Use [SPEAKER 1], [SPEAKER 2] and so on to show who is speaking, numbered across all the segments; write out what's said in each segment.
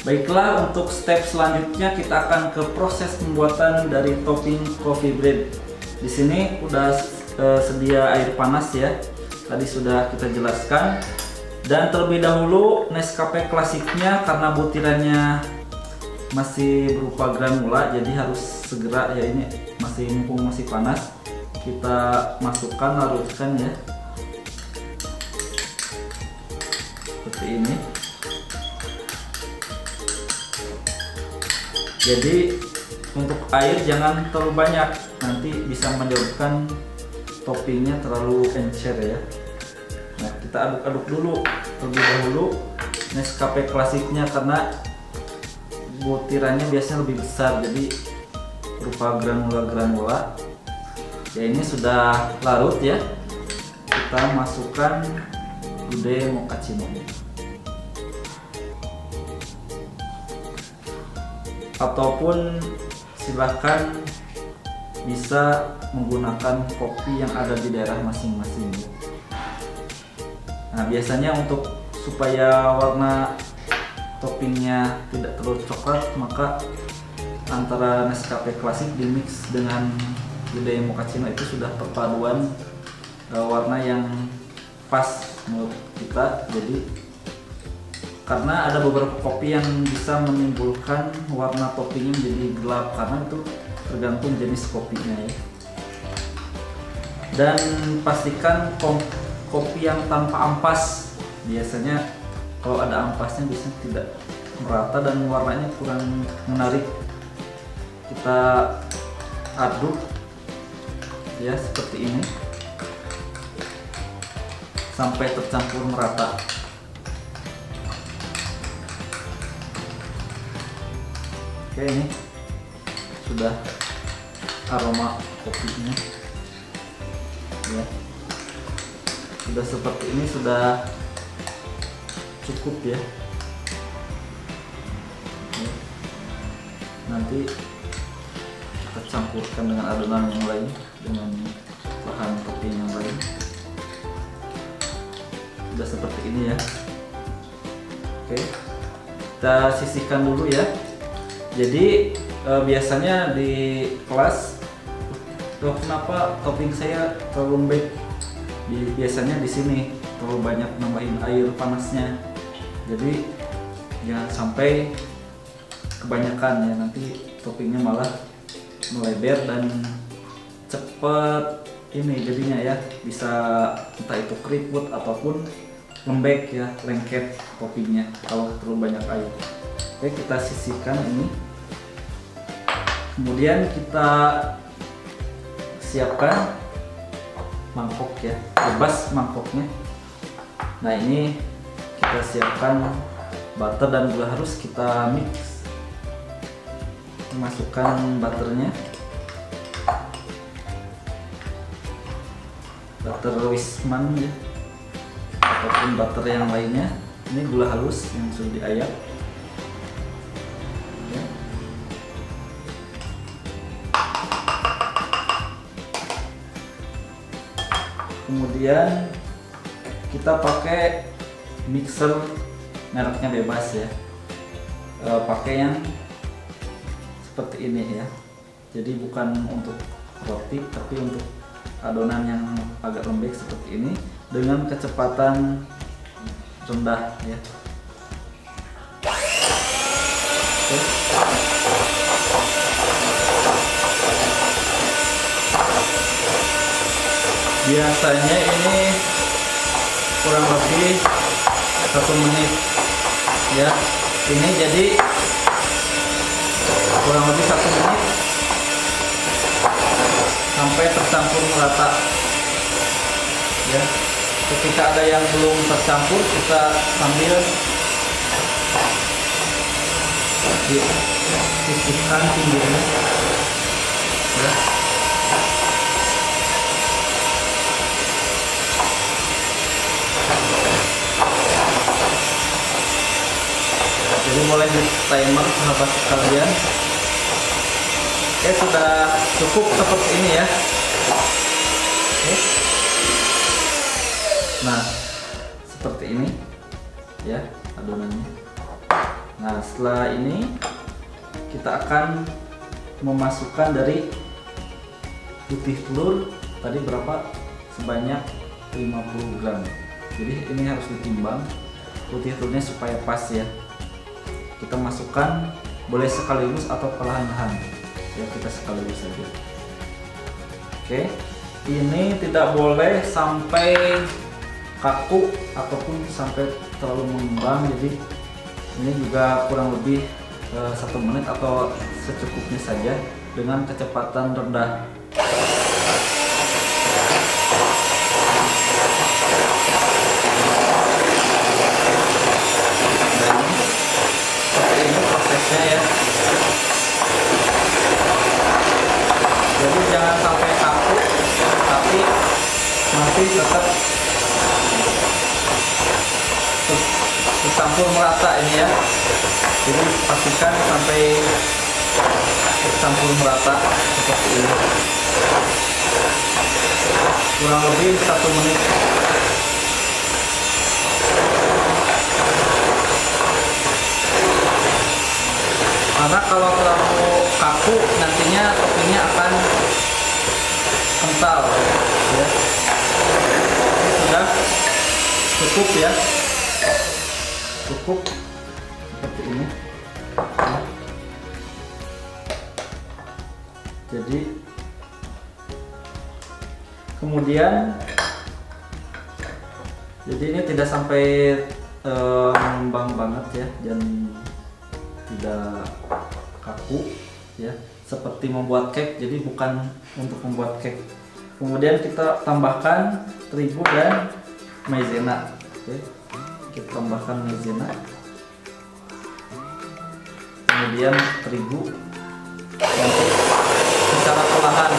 [SPEAKER 1] Baiklah, untuk step selanjutnya kita akan ke proses pembuatan dari topping coffee bread. Di sini udah sedia air panas ya. Tadi sudah kita jelaskan. Dan terlebih dahulu Nescafe klasiknya karena butirannya masih berupa granula, jadi harus segera ya, ini mumpung masih panas. Kita masukkan, larutkan ya. Seperti ini. Jadi untuk air jangan terlalu banyak, nanti bisa menyebabkan toppingnya terlalu encer ya. Nah, kita aduk-aduk dulu terlebih dahulu Nescafe klasiknya karena butirannya biasanya lebih besar, jadi berupa granula-granula. Ya, ini sudah larut ya. Kita masukkan goude mochaccino. Ataupun silahkan bisa menggunakan kopi yang ada di daerah masing-masing. Nah, biasanya untuk supaya warna toppingnya tidak terlalu coklat, maka antara Nescafe klasik dimix dengan goude mochaccino itu sudah perpaduan warna yang pas menurut kita. Jadi karena ada beberapa kopi yang bisa menimbulkan warna toppingnya menjadi gelap, karena itu tergantung jenis kopinya ya. Dan pastikan kopi yang tanpa ampas, biasanya kalau ada ampasnya biasanya tidak merata dan warnanya kurang menarik. Kita aduk ya seperti ini sampai tercampur merata. Oke, ini sudah aroma kopinya ya, sudah seperti ini, sudah cukup ya. Nanti kita campurkan dengan adonan yang lain, dengan bahan topping yang lain. Sudah seperti ini ya. Oke, kita sisihkan dulu ya. Jadi biasanya di kelas, kenapa topping saya terlalu lembek? Biasanya di sini terlalu banyak nambahin air panasnya. Jadi jangan sampai kebanyakan ya, nanti toppingnya malah melebar dan cepet ini jadinya ya, bisa entah itu keriput ataupun lembek ya, lengket toppingnya kalau terlalu banyak air. Oke, kita sisihkan ini. Kemudian kita siapkan mangkok ya, bebas mangkoknya. Nah, ini kita siapkan butter dan gula, harus kita mix. Masukkan butternya, butter Wisman ya, ataupun butter yang lainnya. Ini gula halus yang sudah diayak. Kemudian kita pakai mixer mereknya bebas ya, pakai yang seperti ini ya. Jadi bukan untuk roti tapi untuk adonan yang agak lembek seperti ini dengan kecepatan rendah ya. Oke. Biasanya ini kurang lebih 1 menit ya. Ini jadi kurang lebih 1 menit sampai tercampur merata ya. Ketika ada yang belum tercampur, kita sambil sisihkan pinggirnya ya. Jadi mulai di timer sahabat sekalian. Oke, sudah cukup seperti ini ya. Oke. Nah, seperti ini ya adonannya. Nah, setelah ini kita akan memasukkan dari putih telur tadi berapa? Sebanyak 50 gram. Jadi ini harus ditimbang putih telurnya supaya pas ya. Kita masukkan boleh sekaligus atau perlahan-lahan ya, kita sekaligus saja. Oke, ini tidak boleh sampai kaku ataupun sampai terlalu mengembang. Jadi ini juga kurang lebih 1 menit atau secukupnya saja dengan kecepatan rendah. Ya. Jadi jangan sampai kaku, tapi masih tetap tercampur merata ini ya. Jadi pastikan sampai tercampur merata seperti ini. Kurang lebih 1 menit. Karena kalau terlalu kaku nantinya toppingnya akan kental ya. Ini sudah cukup ya, cukup seperti ini ya. Jadi kemudian ini tidak sampai mengembang banget ya, dan tidak kaku ya, seperti membuat cake. Jadi bukan untuk membuat cake. Kemudian kita tambahkan terigu dan maizena. Oke, kita tambahkan maizena, kemudian terigu nanti secara perlahan.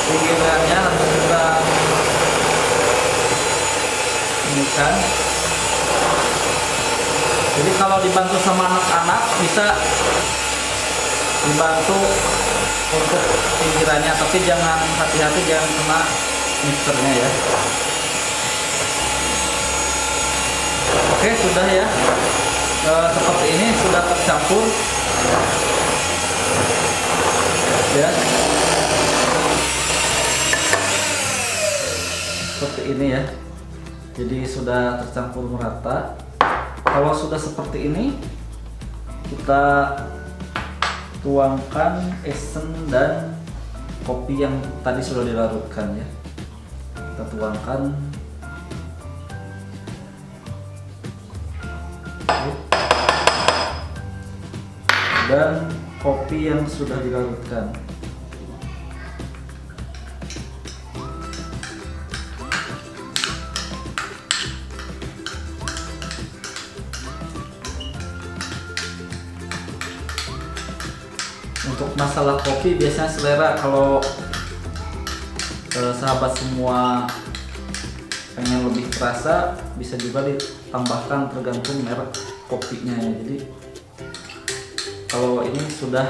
[SPEAKER 1] Pinggirannya nanti kita inikan. Jadi kalau dibantu sama anak-anak bisa dibantu untuk pinggirannya, tapi jangan, hati-hati jangan kena mixernya ya. Oke, sudah ya. Seperti ini sudah tercampur ya. Seperti ini ya. Jadi sudah tercampur merata. Kalau sudah seperti ini, kita tuangkan esen dan kopi yang tadi sudah dilarutkan ya. Kita tuangkan. Dan kopi yang sudah dilarutkan. Untuk masalah kopi biasanya selera, kalau sahabat semua pengen lebih terasa bisa juga ditambahkan, tergantung merek kopinya ya. Jadi kalau ini sudah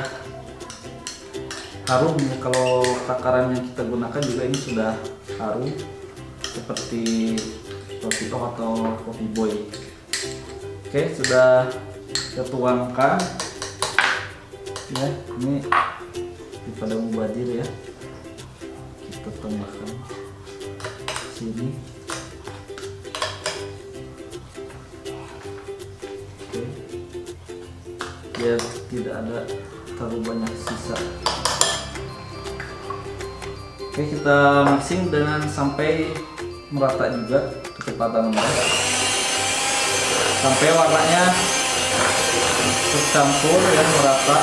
[SPEAKER 1] harum, kalau takaran yang kita gunakan juga ini sudah harum seperti Coffee Talk atau Coffee Boy. Oke, sudah kita tuangkan ya. Ini pada mubazir ya, kita tambahkan sini. Oke, biar tidak ada terlalu banyak sisa. Oke, kita mixing dengan sampai merata juga, kecepatan merata sampai warnanya tercampur dan merata.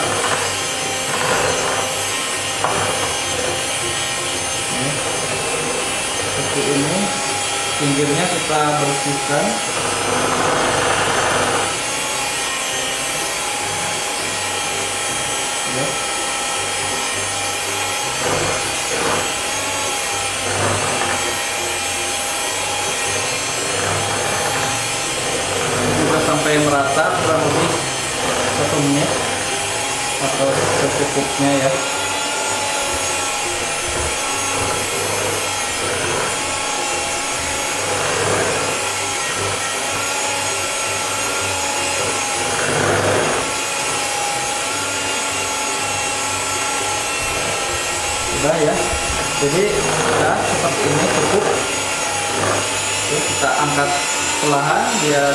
[SPEAKER 1] seperti ini. Pinggirnya kita bersihkan. Ya. Juga sampai merata kurang lebih 1 menit atau secukupnya ya. Sudah ya, jadi nah, seperti ini cukup. Oke, kita angkat perlahan biar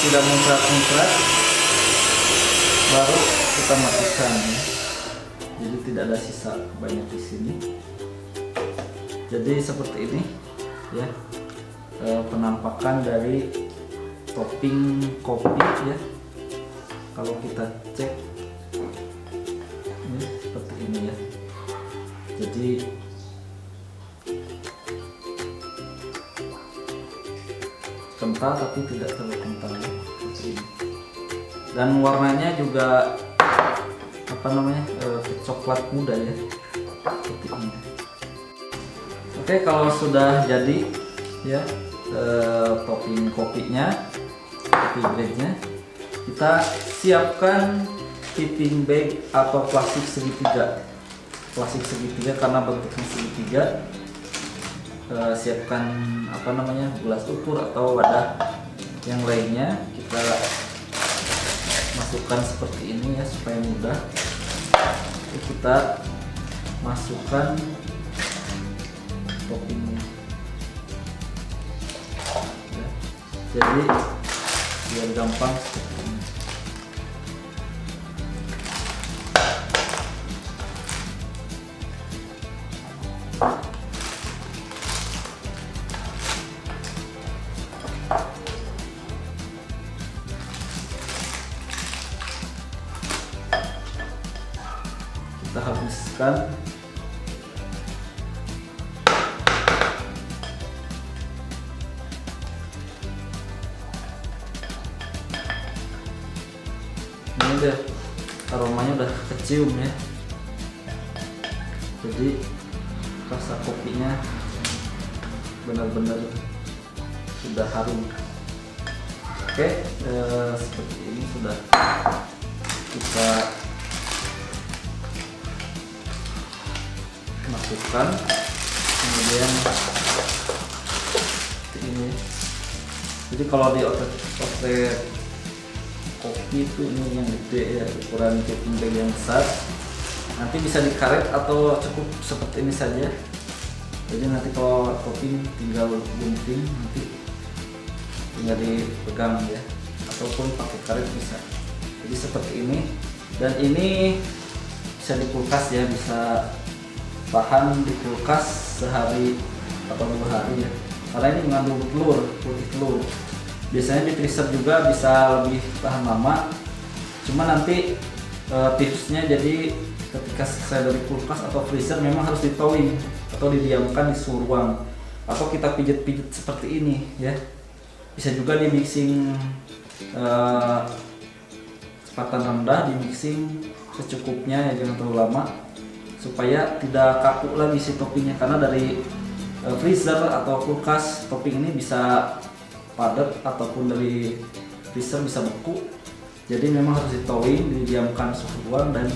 [SPEAKER 1] tidak muncrat-muncrat, baru kita matikan ya. Jadi tidak ada sisa banyak di sini. Jadi seperti ini ya, penampakan dari topping kopi ya. Kalau kita cek ini seperti ini ya. Jadi kental tapi tidak terlalu kental seperti ini. Dan warnanya juga apa namanya, coklat muda ya, seperti ini. Oke, kalau sudah jadi ya topping kopinya, kopi breadnya, kita siapkan tipping bag atau plastik segitiga. Plastik segitiga karena bentuknya segitiga. Siapkan apa namanya, gelas ukur atau wadah yang lainnya, kita masukkan seperti ini ya supaya mudah. Kita masukkan toppingnya ya. Jadi biar gampang seperti ini. Kita habiskan. Ini deh, aromanya udah kecium ya. Jadi rasa kopinya benar-benar sudah harum. Oke, seperti ini sudah kita masukkan, kemudian ini. Jadi kalau di outlet kopi itu ini yang gede ya, ukuran tipping bag yang besar. Nanti bisa dikaret atau cukup seperti ini saja. Jadi nanti kalau topping tinggal gunting, nanti tinggal dipegang ya, ataupun pakai karet bisa. Jadi seperti ini, dan ini bisa di kulkas ya, bisa tahan di kulkas sehari atau 2 hari ya, karena ini mengandung telur, putih telur. Biasanya di freezer juga bisa lebih tahan lama. Cuma nanti tipsnya, jadi ketika saya dari kulkas atau freezer memang harus ditowing atau didiamkan di suhu ruang, atau kita pijit-pijit seperti ini ya. Bisa juga di mixing kecepatan rendah, di mixing secukupnya ya, jangan terlalu lama supaya tidak kaku lagi si toppingnya, karena dari freezer atau kulkas topping ini bisa padat, ataupun dari freezer bisa beku. Jadi memang harus ditowing, didiamkan suhu ruang, dan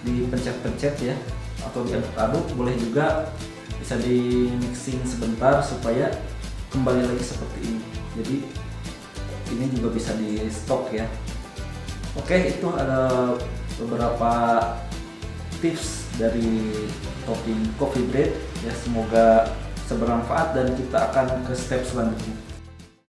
[SPEAKER 1] dipencet-pencet ya, atau diaduk-aduk. Boleh juga bisa di mixing sebentar supaya kembali lagi seperti ini. Jadi ini juga bisa di stok ya. Oke, itu ada beberapa tips dari topping coffee bread ya, semoga bermanfaat dan kita akan ke step selanjutnya.